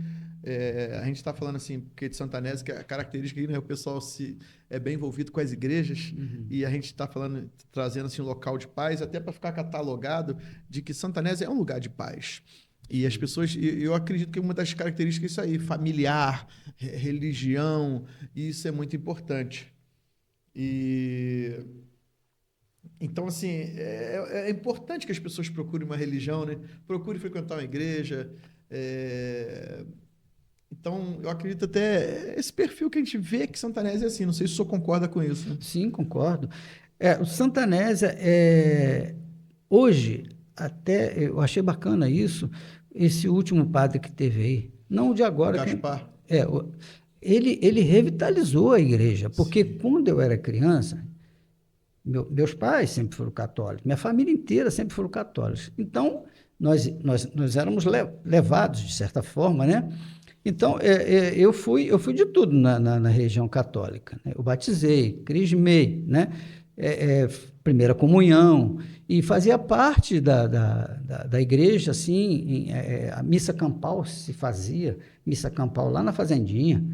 A gente está falando assim, porque de Santanésia, que a característica aí, né, o pessoal é bem envolvido com as igrejas, e a gente está trazendo assim, um local de paz, até para ficar catalogado de que Santanésia é um lugar de paz. E as pessoas, eu acredito que uma das características é isso aí, familiar, religião, e isso é muito importante. Então, assim, é importante que as pessoas procurem uma religião, né? Procurem frequentar uma igreja. Então, eu acredito até esse perfil que a gente vê que Santanésia é assim. Não sei se o senhor concorda com isso. Né? Sim, concordo. O Santanésia, hoje, até eu achei bacana isso, esse último padre que teve aí. Não o de agora. Gaspar. ele revitalizou a igreja, porque quando eu era criança, meus pais sempre foram católicos, minha família inteira sempre foram católicos. Então, nós éramos levados, de certa forma, né? Então, eu fui de tudo na região católica, né? Eu batizei, crismei, né? Primeira comunhão, e fazia parte da igreja, assim, a missa campal se fazia, missa campal lá na fazendinha.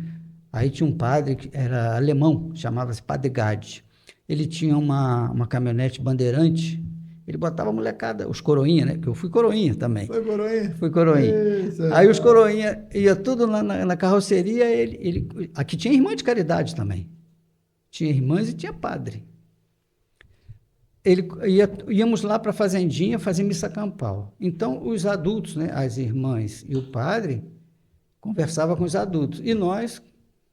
Aí tinha um padre que era alemão, chamava-se Padre Gade. Ele tinha uma caminhonete bandeirante, ele botava a molecada, os coroinha, né? Que eu fui coroinha também. Foi coroinha? Fui coroinha. Aí os coroinha ia tudo lá na carroceria, aqui tinha irmã de caridade também. Tinha irmãs e tinha padre. Íamos lá para a fazendinha fazer missa campal. Então, os adultos, né, as irmãs e o padre, conversavam com os adultos. E nós,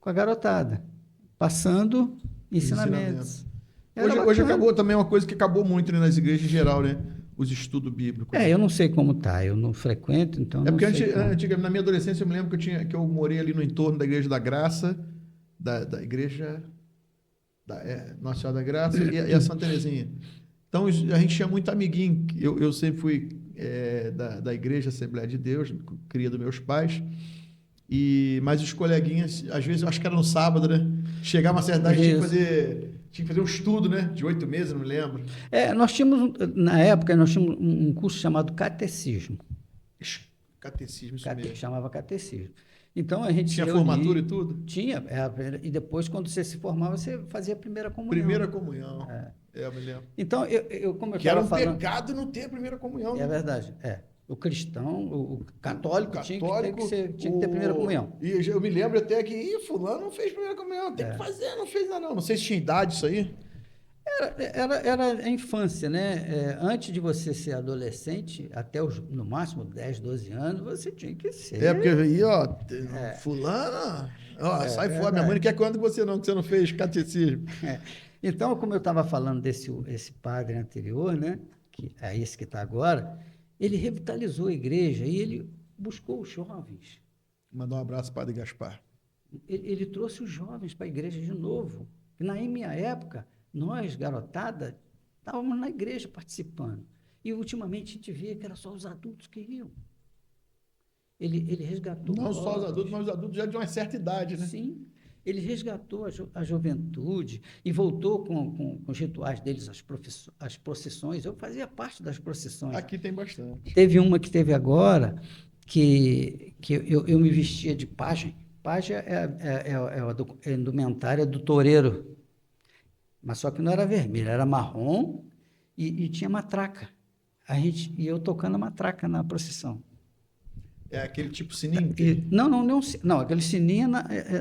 com a garotada, passando ensinamentos. Hoje acabou também uma coisa que acabou muito, né, nas igrejas em geral, né? Os estudos bíblicos. Eu não sei como tá, eu não frequento, então não porque sei na minha adolescência eu me lembro que eu morei ali no entorno da Igreja da Graça, da igreja Nossa Senhora da Graça e a Santa Teresinha. Então a gente tinha muito amiguinho. Eu sempre fui da Igreja Assembleia de Deus, cria dos meus pais. Mas os coleguinhas, às vezes, eu acho que era no sábado, né? Chegava uma certa idade, tinha que fazer um estudo, né? De 8 meses, não me lembro. Na época, nós tínhamos um curso chamado Catecismo. Catecismo, isso mesmo. Chamava Catecismo. Então, a gente tinha formatura e tudo? Tinha. E depois, quando você se formava, você fazia a primeira comunhão. Primeira comunhão. Eu me lembro. Então, como eu que era falando, pecado não ter a primeira comunhão. É verdade, O cristão, o católico tinha que ter primeira comunhão. E eu me lembro até que fulano não fez primeira comunhão, tem que fazer, não fez nada não. Não sei se tinha idade isso aí. Era a infância, né? Antes de você ser adolescente, até no máximo 10, 12 anos, você tinha que ser. Porque aí, fulano, sai fora, minha mãe não quer que eu ande com você não, que você não fez catecismo. Então, como eu estava falando esse padre anterior, né? Que é esse que está agora, ele revitalizou a igreja e ele buscou os jovens. Mandar um abraço para o Padre Gaspar. Ele trouxe os jovens para a igreja de novo. Na minha época, nós, garotada, estávamos na igreja participando. E, ultimamente, a gente via que era só os adultos que iam. Ele resgatou... Não só os adultos, mas os adultos já de uma certa idade, né? Sim. Ele resgatou a juventude e voltou com os rituais deles, as procissões. Eu fazia parte das procissões. Aqui tem bastante. Teve uma que teve agora, que eu me vestia de pajem. Pajem é a indumentária do toureiro. Mas só que não era vermelho, era marrom e tinha matraca. E eu tocando a matraca na procissão. É aquele tipo sininho? Não, aquele sininho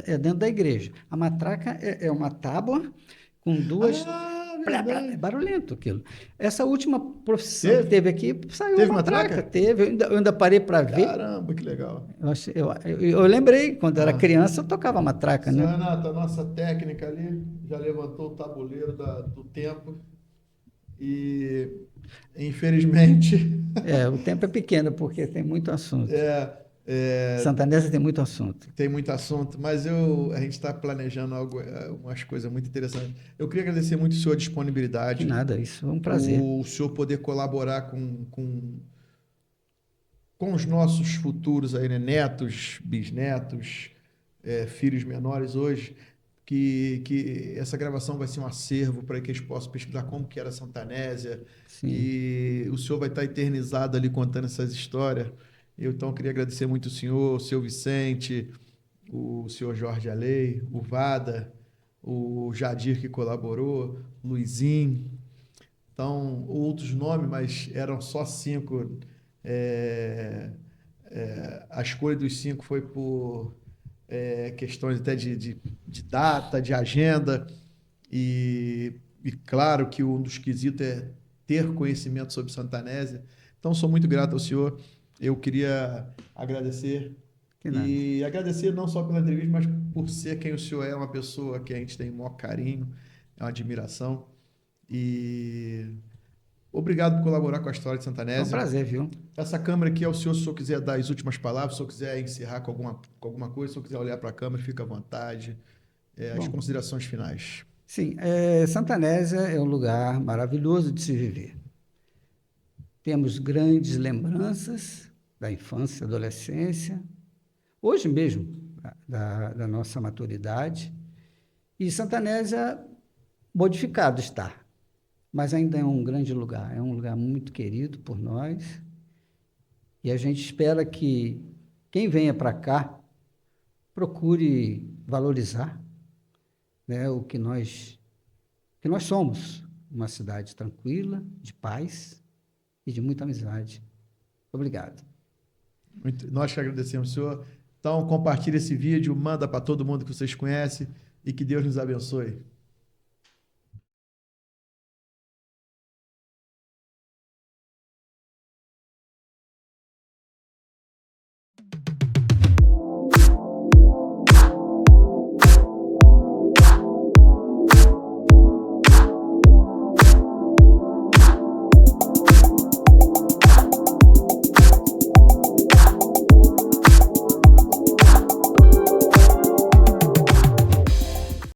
é dentro da igreja. A matraca é uma tábua com duas... É barulhento aquilo. Essa última procissão que teve aqui, saiu teve matraca? Teve. Eu ainda parei para ver. Caramba, que legal. Eu lembrei, quando era criança, eu tocava matraca, né? Renata, a nossa técnica ali já levantou o tabuleiro do tempo e... Infelizmente. O tempo é pequeno, porque tem muito assunto. Santanésia tem muito assunto. Tem muito assunto, mas a gente está planejando umas coisas muito interessantes. Eu queria agradecer muito a sua disponibilidade. De nada, isso é um prazer. O senhor poder colaborar com os nossos futuros aí, né? Netos, bisnetos, filhos menores hoje. Que essa gravação vai ser um acervo para que eles possam pesquisar como que era Santanésia. Sim. E o senhor vai estar eternizado ali contando essas histórias. Eu, então, queria agradecer muito o seu Vicente, o senhor Jorge Alei, o Vada, o Jadir que colaborou, Luizinho. Então, outros nomes, mas eram só 5. A escolha dos 5 foi por... questões até de data, de agenda, e claro que um dos quesitos é ter conhecimento sobre Santanésia. Então, sou muito grato ao senhor. Eu queria agradecer, e agradecer não só pela entrevista, mas por ser quem o senhor é, uma pessoa que a gente tem o maior carinho, é uma admiração, e Obrigado por colaborar com a história de Foi um Santanésia. prazer, viu? Essa câmera aqui é o senhor, se o senhor quiser dar as últimas palavras, se o senhor quiser encerrar com alguma coisa, se o senhor quiser olhar para a câmera, fica à vontade. As Bom. considerações finais. Sim, Santanésia é um lugar maravilhoso de se viver. Temos grandes lembranças da infância, adolescência, hoje mesmo, da nossa maturidade. E Santanésia modificado está, mas ainda é um grande lugar, é um lugar muito querido por nós. E a gente espera que quem venha para cá procure valorizar, né, o que nós somos, uma cidade tranquila, de paz e de muita amizade. Obrigado. Nós que agradecemos, senhor. Então, compartilhe esse vídeo, manda para todo mundo que vocês conhecem e que Deus nos abençoe.